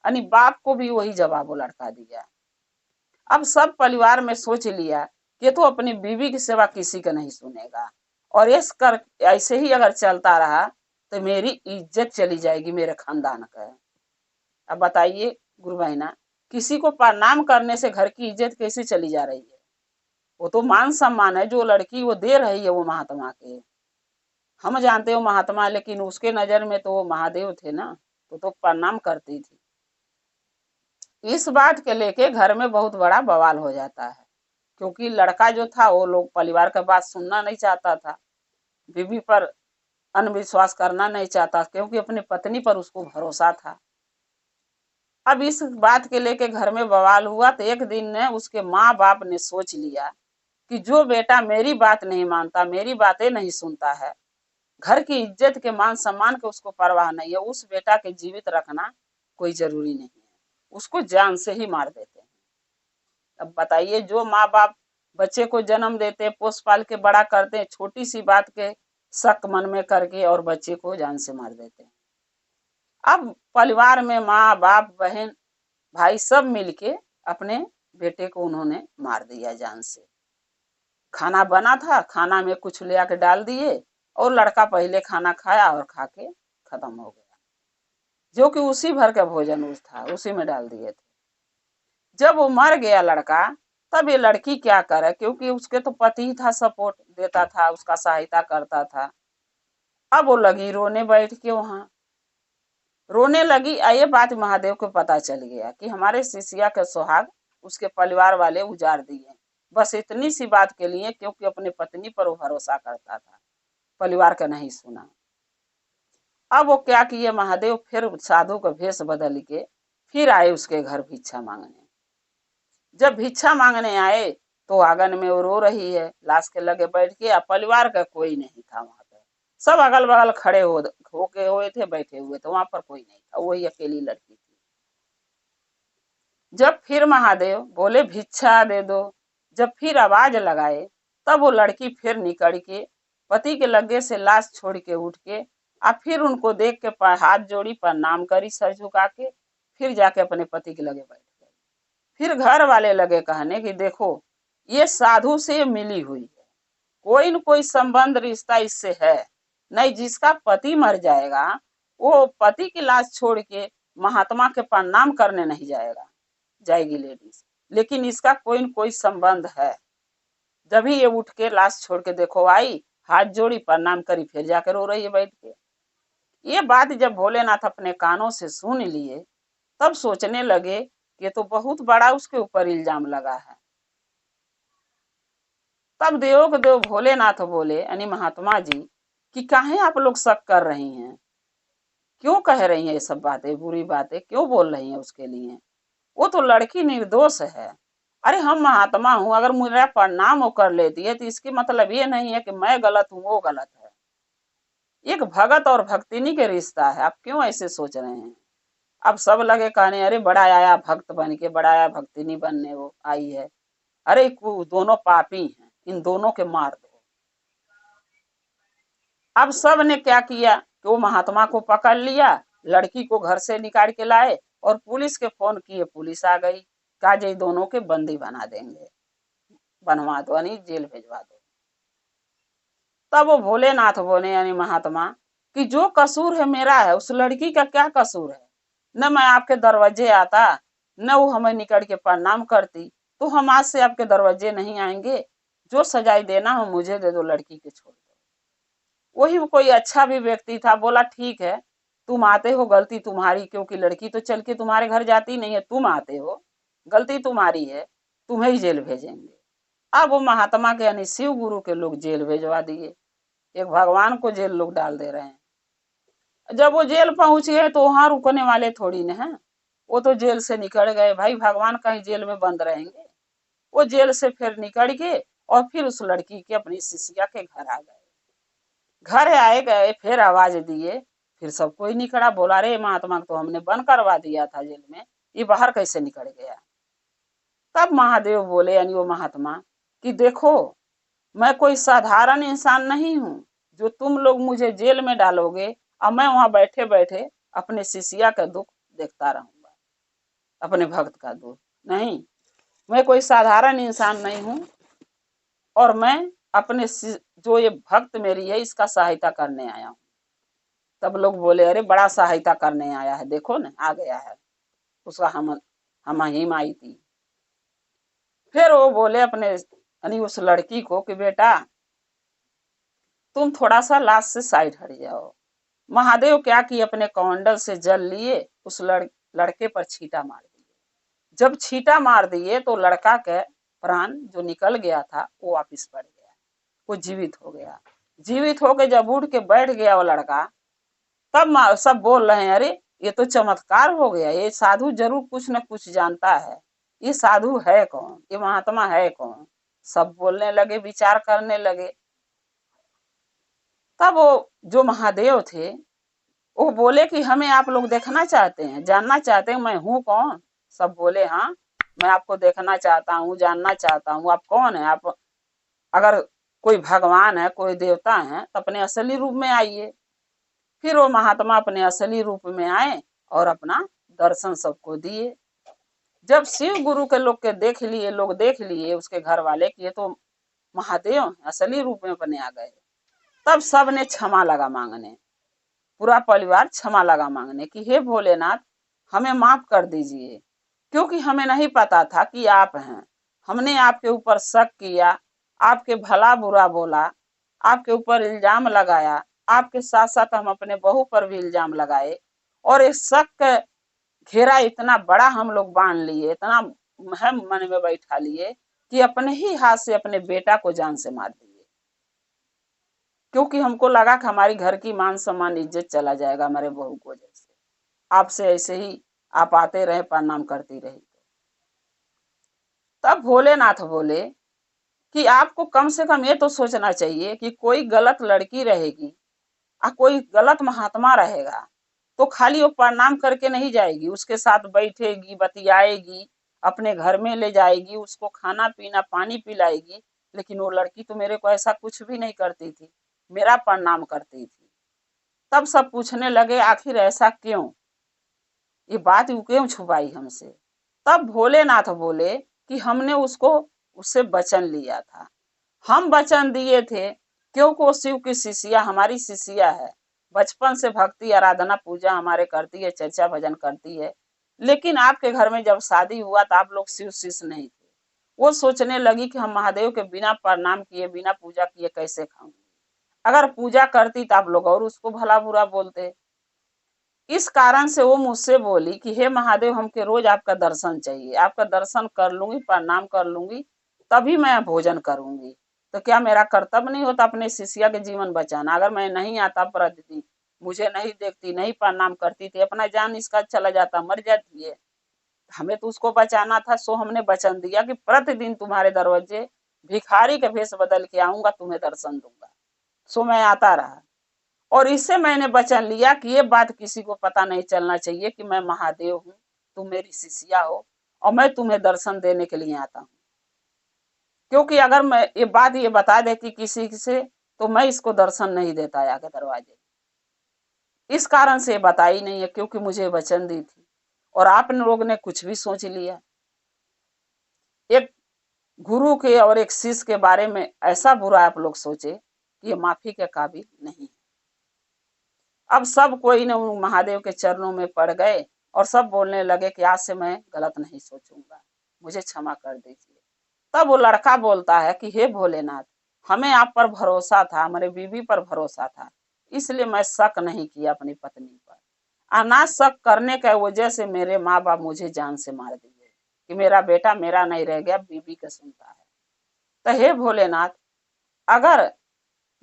यानी बाप को भी वही जवाब वो लड़का दिया। अब सब परिवार में सोच लिया कि तो अपनी बीवी की सेवा किसी का नहीं सुनेगा, और इस कर ऐसे ही अगर चलता रहा तो मेरी इज्जत चली जाएगी, मेरे खानदान का। अब बताइए गुरु बहना, किसी को प्रणाम करने से घर की इज्जत कैसे चली जा रही है? वो तो मान सम्मान है जो लड़की वो दे रही है वो महात्मा के। हम जानते हो महात्मा, लेकिन उसके नजर में तो वो महादेव थे ना, तो प्रणाम करती थी। इस बात के लेके घर में बहुत बड़ा बवाल हो जाता है, क्योंकि लड़का जो था वो लोग परिवार का बात सुनना नहीं चाहता था, बीवी पर अनविश्वास करना नहीं चाहता, क्योंकि अपनी पत्नी पर उसको भरोसा था। अब इस बात के लेके घर में बवाल हुआ, तो एक दिन ने उसके माँ बाप ने सोच लिया कि जो बेटा मेरी बात नहीं मानता, मेरी बातें नहीं सुनता है, घर की इज्जत के मान सम्मान के उसको परवाह नहीं है, उस बेटा के जीवित रखना कोई जरूरी नहीं है, उसको जान से ही मार देते हैं। अब बताइए, जो माँ बाप बच्चे को जन्म देते, पोस पाल के बड़ा करते हैं, छोटी सी बात के शक मन में करके और बच्चे को जान से मार देते हैं। अब परिवार में माँ बाप बहन भाई सब मिलके अपने बेटे को उन्होंने मार दिया जान से। खाना बना था, खाना में कुछ ले आके डाल दिए और लड़का पहले खाना खाया और खा के खत्म हो गया, जो कि उसी भर का भोजन उस था, उसी में डाल दिए थे। जब वो मर गया लड़का, तब ये लड़की क्या करे, क्योंकि उसके तो पति ही था, सपोर्ट देता था, उसका सहायता करता था। अब वो लगी रोने, बैठ के वहां रोने लगी। ये बात महादेव को पता चल गया कि हमारे शिष्या के सुहाग उसके परिवार वाले उजाड़ दिए, बस इतनी सी बात के लिए, क्योंकि अपनी पत्नी पर वो भरोसा करता था, परिवार का नहीं सुना। अब वो क्या किए, महादेव फिर साधु का भेष बदल के फिर आए उसके घर भिक्षा मांगने। जब भिक्षा मांगने आए तो आंगन में वो रो रही है, लाश के लगे बैठ के। परिवार का कोई नहीं था वहां पे, सब अगल बगल खड़े होके हुए थे, बैठे हुए थे, वहां पर कोई नहीं था, वही अकेली लड़की थी। जब फिर महादेव बोले भिक्षा दे दो, जब फिर आवाज लगाए, तब वो लड़की फिर निकल के पति के लगे से लाश छोड़ के उठ के फिर उनको देख के हाथ जोड़ी, प्रणाम करी सर झुका के, फिर जाके अपने पति के लगे बैठ गई। फिर घर वाले लगे कहने कि देखो ये साधु से मिली हुई है, कोई न कोई संबंध रिश्ता इससे है नहीं। जिसका पति मर जाएगा वो पति की लाश छोड़ के महात्मा के प्रणाम करने नहीं जाएगी लेडीज, लेकिन इसका कोई न कोई संबंध है। जब ही ये उठ के लाश छोड़ के देखो आई, हाथ जोड़ी, प्रणाम करी, फिर जाकर रो रही है बैठ के। ये बात जब भोलेनाथ अपने कानों से सुन लिए, तब सोचने लगे कि ये तो बहुत बड़ा उसके ऊपर इल्जाम लगा है। तब देवों के देव भोलेनाथ बोले, यानी महात्मा जी, कि काहे आप लोग शक कर रही हैं, क्यों कह रही हैं ये सब बातें, बुरी बातें क्यों बोल रही हैं उसके लिए, वो तो लड़की निर्दोष है। अरे हम महात्मा हूं, अगर मेरा प्रणाम वो कर लेती है तो इसकी मतलब ये नहीं है कि मैं गलत हूं वो गलत है। एक भगत और भक्तिनी के रिश्ता है, आप क्यों ऐसे सोच रहे हैं। अब सब लगे कहने, अरे बड़ा आया भक्त बन के, बड़ा आया भक्तिनी बनने वो आई है, अरे दोनों पापी हैं, इन दोनों के मार दो। अब सब ने क्या किया कि वो महात्मा को पकड़ लिया, लड़की को घर से निकाल के लाए और पुलिस के फोन किए, पुलिस आ गई, कहा जे दोनों के बंदी बना देंगे, बनवा दो, यानी जेल भेजवा दो। तब वो भोलेनाथ बोले, यानी महात्मा, कि जो कसूर है मेरा है, उस लड़की का क्या कसूर है। न मैं आपके दरवाजे आता, न वो हमें निकल के प्रणाम करती, तो हम आज से आपके दरवाजे नहीं आएंगे। जो सजाई देना हो मुझे दे दो, लड़की के छोड़ दो। वही कोई अच्छा भी व्यक्ति था, बोला ठीक है तुम आते हो, गलती तुम्हारी, क्योंकि लड़की तो चल के तुम्हारे घर जाती नहीं है, तुम आते हो, गलती तुम्हारी है, तुम्हें ही जेल भेजेंगे। अब वो महात्मा के यानी शिव गुरु के लोग जेल भेजवा दिए, एक भगवान को जेल लोग डाल दे रहे हैं। जब वो जेल पहुंच गए तो वहां रुकने वाले थोड़ी न है, वो तो जेल से निकल गए, भाई भगवान कहीं जेल में बंद रहेंगे। वो जेल से फिर निकल के और फिर उस लड़की के अपनी शिष्या के घर आ गए। घर आए गए, फिर आवाज दिए, फिर सब कोई निकला, बोला रे महात्मा तो हमने बंद करवा दिया था जेल में, ये बाहर कैसे निकल गया। तब महादेव बोले, यानी वो महात्मा, कि देखो मैं कोई साधारण इंसान नहीं हूं जो तुम लोग मुझे जेल में डालोगे और मैं वहां बैठे बैठे अपने शिष्या का दुख देखता रहूंगा, अपने भक्त का दुख नहीं। मैं कोई साधारण इंसान नहीं हूं, और मैं अपने जो ये भक्त मेरी है इसका सहायता करने आया हूं। तब लोग बोले, अरे बड़ा सहायता करने आया है, देखो ना आ गया है, उसका हम हिम आई थी। फिर वो बोले अपने यानी उस लड़की को कि बेटा तुम थोड़ा सा लाश से साइड हट जाओ। महादेव क्या किए, अपने कमंडल से जल लिए, उस लड़के पर छींटा मार दिए। जब छींटा मार दिए तो लड़का के प्राण जो निकल गया था वो वापिस बढ़ गया, वो जीवित हो गया। जीवित होके जब उठ के बैठ गया वो लड़का, तब सब बोल रहे हैं, अरे ये तो चमत्कार हो गया, ये साधु जरूर कुछ न कुछ जानता है, ये साधु है कौन, ये महात्मा है कौन। सब बोलने लगे, विचार करने लगे। तब वो जो महादेव थे वो बोले कि हमें आप लोग देखना चाहते हैं, जानना चाहते हैं मैं हूँ कौन। सब बोले हाँ मैं आपको देखना चाहता हूँ, जानना चाहता हूँ, आप कौन है, आप अगर कोई भगवान है, कोई देवता है, तो अपने असली रूप में आइए। फिर वो महात्मा अपने असली रूप में आए और अपना दर्शन सबको दिए। जब शिव गुरु के लोग देख लिए उसके घर वाले कि ये तो महादेव असली रूप में अपने आ गए, तब सब ने क्षमा लगा मांगने, पूरा परिवार क्षमा लगा मांगने कि हे भोलेनाथ हमें माफ कर दीजिए, क्योंकि हमें नहीं पता था कि आप हैं। हमने आपके ऊपर शक किया, आपके भला बुरा बोला, आपके ऊपर इल्जाम लगाया, आपके साथ साथ हम अपने बहू पर भी इल्जाम लगाए, और इस शक का घेरा इतना बड़ा हम लोग बांध लिए, इतना हम मन में बैठा लिए कि अपने ही हाथ से अपने बेटा को जान से मार दिए, क्योंकि हमको लगा कि हमारी घर की मान सम्मान इज्जत चला जाएगा हमारे बहू को वजह से। आपसे ऐसे ही आप आते रहे, प्रणाम करती रही। तब भोलेनाथ बोले कि आपको कम से कम ये तो सोचना चाहिए कि कोई गलत लड़की रहेगी और कोई गलत महात्मा रहेगा तो खाली वो प्रणाम करके नहीं जाएगी, उसके साथ बैठेगी, बतियाएगी, अपने घर में ले जाएगी, उसको खाना पीना पानी पिलाएगी। लेकिन वो लड़की तो मेरे को ऐसा कुछ भी नहीं करती थी, मेरा प्रणाम करती थी। तब सब पूछने लगे आखिर ऐसा क्यों, ये बात क्यों छुपाई हमसे। तब भोलेनाथ बोले कि हमने उससे वचन लिया था, हम वचन दिए थे, क्योंकि वो शिव की शिष्या, हमारी शिष्या है, बचपन से भक्ति आराधना पूजा हमारे करती है, चर्चा भजन करती है। लेकिन आपके घर में जब शादी हुआ तो आप लोग शिव शिष्य नहीं थे। वो सोचने लगी कि हम महादेव के बिना प्रणाम किए, बिना पूजा किए कैसे खाऊंगी, अगर पूजा करती तो आप लोग और उसको भला बुरा बोलते। इस कारण से वो मुझसे बोली कि हे महादेव हमके रोज आपका दर्शन चाहिए, आपका दर्शन कर लूंगी, प्रणाम कर लूंगी, तभी मैं भोजन करूंगी। तो क्या मेरा कर्तव्य नहीं होता अपने शिष्या के जीवन बचाना? अगर मैं नहीं आता प्रतिदिन, मुझे नहीं देखती, नहीं प्रणाम करती थी, अपना जान इसका चला जाता, मर जाती है, हमें तो उसको बचाना था। सो हमने वचन दिया कि प्रतिदिन तुम्हारे दरवाजे भिखारी के भेष बदल के आऊंगा, तुम्हें दर्शन दूंगा। सो मैं आता रहा, और इससे मैंने वचन लिया कि ये बात किसी को पता नहीं चलना चाहिए कि मैं महादेव हूँ, तुम मेरी शिष्या हो और मैं तुम्हें दर्शन देने के लिए आता हूँ। क्योंकि अगर मैं ये बता देती किसी से तो मैं इसको दर्शन नहीं देता आगे दरवाजे। इस कारण से बताई नहीं है, क्योंकि मुझे वचन दी थी और आप लोग ने कुछ भी सोच लिया। एक गुरु के और एक शिष्य के बारे में ऐसा बुरा आप लोग सोचे कि ये माफी के काबिल नहीं है। अब सब कोई ने महादेव के चरणों में पड़ गए और सब बोलने लगे कि आज से मैं गलत नहीं सोचूंगा, मुझे क्षमा कर दीजिए। तब वो लड़का बोलता है कि हे भोलेनाथ, हमें आप पर भरोसा था, हमारे बीवी पर भरोसा था, इसलिए मैं शक नहीं किया अपनी पत्नी पर। अना शक करने की वजह से मेरे माँ बाप मुझे जान से मार दिए कि मेरा बेटा मेरा नहीं रह गया, बीवी का सुनता है। तो हे भोलेनाथ, अगर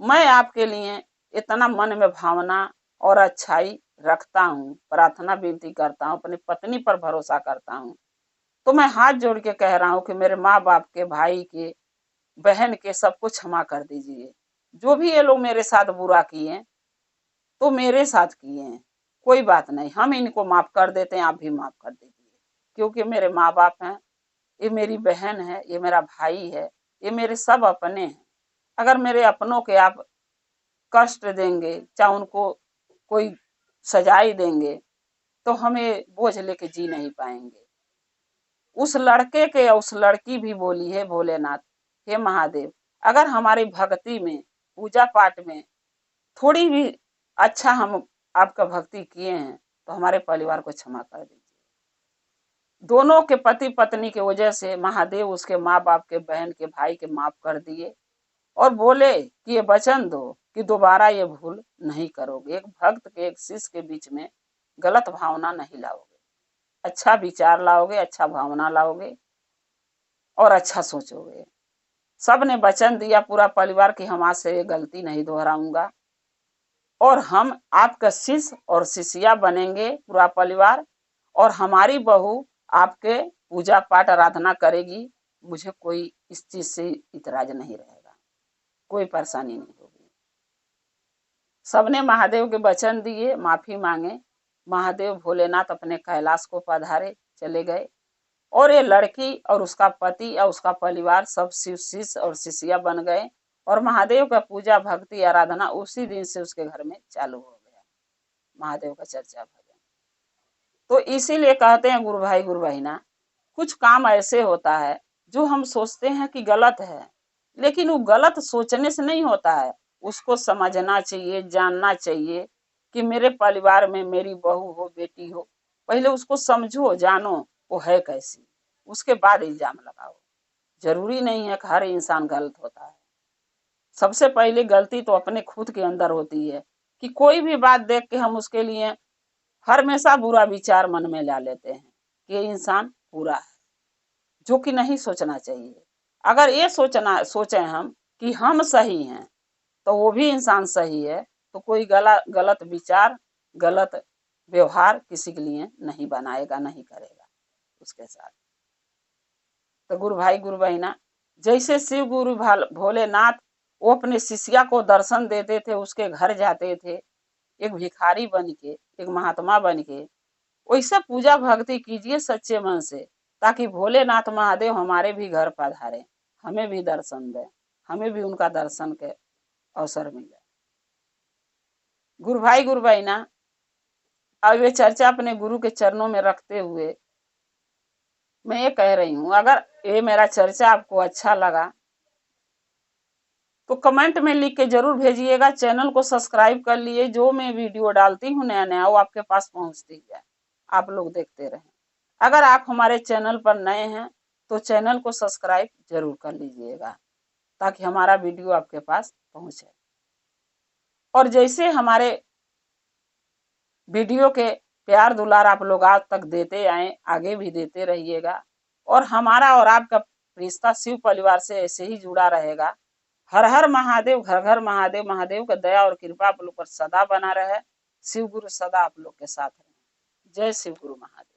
मैं आपके लिए इतना मन में भावना और अच्छाई रखता हूँ, प्रार्थना विनती करता हूँ, अपनी पत्नी पर भरोसा करता हूँ, तो मैं हाथ जोड़ के कह रहा हूँ कि मेरे माँ बाप के, भाई के, बहन के सबको क्षमा कर दीजिए। जो भी ये लोग मेरे साथ बुरा किए तो मेरे साथ किए हैं, कोई बात नहीं, हम इनको माफ कर देते हैं, आप भी माफ कर दीजिए, क्योंकि मेरे माँ बाप हैं, ये मेरी बहन है, ये मेरा भाई है, ये मेरे सब अपने हैं। अगर मेरे अपनों के आप कष्ट देंगे, चाहे उनको कोई सजाई देंगे, तो हमें बोझ लेके जी नहीं पाएंगे। उस लड़के के उस लड़की भी बोली है भोलेनाथ, हे महादेव, अगर हमारी भक्ति में, पूजा पाठ में थोड़ी भी अच्छा हम आपका भक्ति किए हैं तो हमारे परिवार को क्षमा कर दीजिए। दोनों के पति पत्नी के वजह से महादेव उसके माँ बाप के, बहन के, भाई के माफ कर दिए और बोले कि ये वचन दो कि दोबारा ये भूल नहीं करोगे, एक भक्त के, एक शिष्य के बीच में गलत भावना नहीं लाओगे, अच्छा विचार लाओगे, अच्छा भावना लाओगे और अच्छा सोचोगे। सब ने वचन दिया पूरा परिवार की हम आज से ये गलती नहीं दोहराऊंगा और हम आपका शिष्य और शिष्या बनेंगे पूरा परिवार, और हमारी बहू आपके पूजा पाठ आराधना करेगी, मुझे कोई इस चीज से इतराज नहीं रहेगा, कोई परेशानी नहीं होगी। सबने महादेव के वचन दिए, माफी मांगे, महादेव भोलेनाथ अपने कैलाश को पधारे, चले गए, और ये लड़की और उसका पति और उसका परिवार सब शिव शिष्य और शिष्या बन गए और महादेव का पूजा भक्ति आराधना उसी दिन से उसके घर में चालू हो गया, महादेव का चर्चा भजन। तो इसीलिए कहते हैं गुरु भाई गुरु बहिना, कुछ काम ऐसे होता है जो हम सोचते हैं कि गलत है, लेकिन वो गलत सोचने से नहीं होता है, उसको समझना चाहिए, जानना चाहिए कि मेरे परिवार में मेरी बहू हो, बेटी हो, पहले उसको समझो, जानो वो है कैसी, उसके बाद इल्जाम लगाओ। जरूरी नहीं है कि हर इंसान गलत होता है। सबसे पहले गलती तो अपने खुद के अंदर होती है कि कोई भी बात देख के हम उसके लिए हर हमेशा बुरा विचार मन में ला लेते हैं कि ये इंसान बुरा है, जो कि नहीं सोचना चाहिए। अगर ये सोचें हम कि हम सही हैं तो वो भी इंसान सही है, तो कोई गलत विचार, गलत व्यवहार किसी के लिए नहीं बनाएगा, नहीं करेगा उसके साथ। तो गुरु भाई गुरु बहिना, जैसे शिव गुरु भोलेनाथ वो अपने शिष्या को दर्शन देते थे, उसके घर जाते थे एक भिखारी बन के, एक महात्मा बन के, वैसे पूजा भक्ति कीजिए सच्चे मन से, ताकि भोलेनाथ महादेव हमारे भी घर पधारे, हमें भी दर्शन दें, हमें भी उनका दर्शन के अवसर मिले। गुरु भाई गुरु बहिना, अब ये चर्चा अपने गुरु के चरणों में रखते हुए मैं ये कह रही हूँ, अगर ये मेरा चर्चा आपको अच्छा लगा तो कमेंट में लिख के जरूर भेजिएगा। चैनल को सब्सक्राइब कर लिए, जो मैं वीडियो डालती हूँ नया नया वो आपके पास पहुँचती है, आप लोग देखते रहें। अगर आप हमारे चैनल पर नए हैं तो चैनल को सब्सक्राइब जरूर कर लीजिएगा, ताकि हमारा वीडियो आपके पास पहुँचे। और जैसे हमारे वीडियो के प्यार दुलार आप लोग आज तक देते आए, आगे भी देते रहिएगा, और हमारा और आपका रिश्ता शिव परिवार से ऐसे ही जुड़ा रहेगा। हर हर महादेव, घर घर महादेव, महादेव का दया और कृपा आप लोग पर सदा बना रहे। शिव गुरु सदा आप लोग के साथ रहे। जय शिव गुरु महादेव।